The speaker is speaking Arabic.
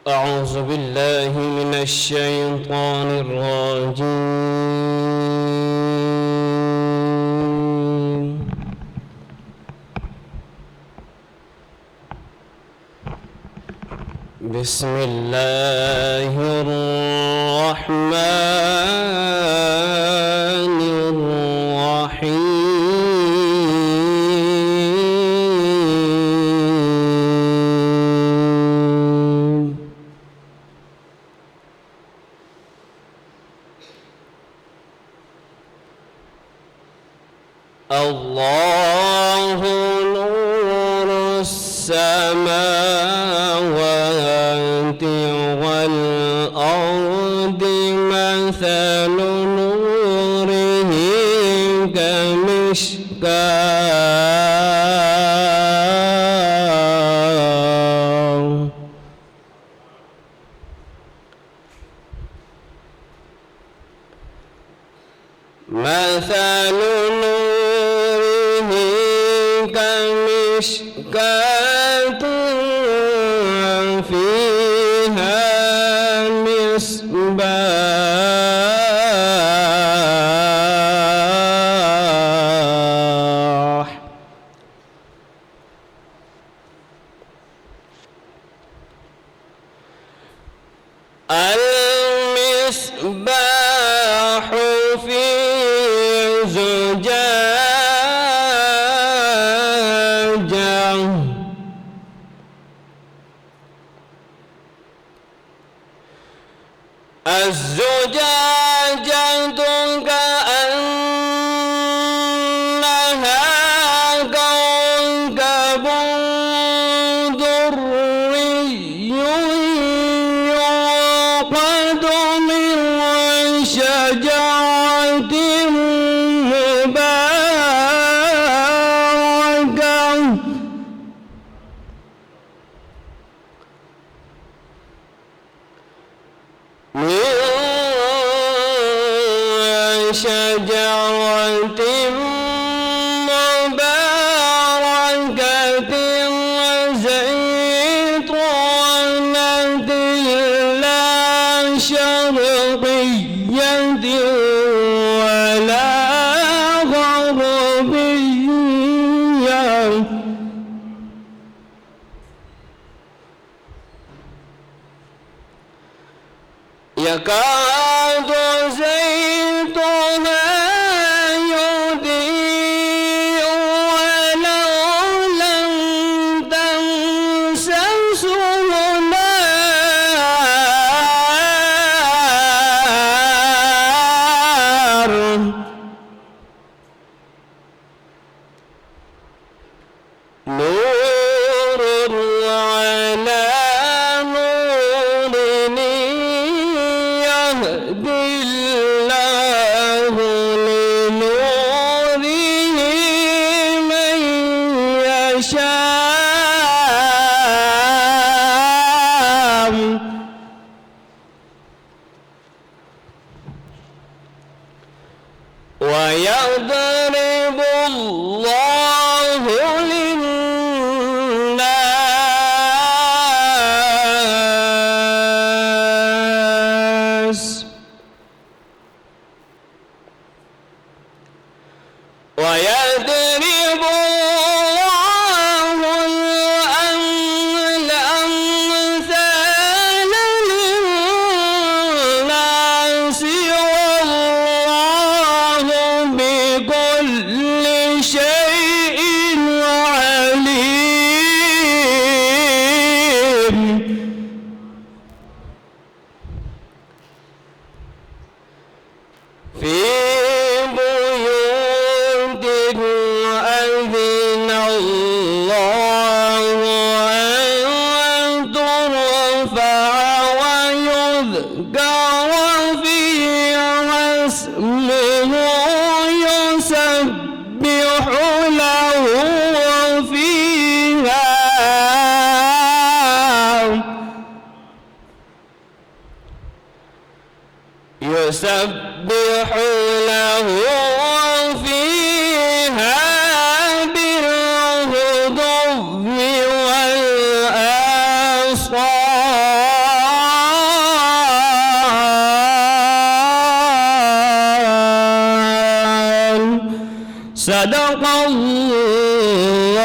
أعوذ بالله من الشيطان الرجيم. بسم الله الرحمن الرحيم. الله نور السماوات والأرض، مثل نوره كمشكاة مثل مشكاة فيها مصباح المصباح في زجاجة الزجاجة كأنها كوكب دري يوقد من شجرة مباركة شجرة مباركة زيتونة لا شرقية ولا غربية يكاد زيتها يضيء ولو لم تمسسه نار نور على نور يهدي الله لنوره من يشاء ويضرب الله للناس ويضرب الله الأمثال للناس والله بكل شيء عليم. في بيوت أذن الله أن ترفع ويذكر فيها اسمه يسبح له فيها يسبح له فيها بالغدو والآصال صدق الله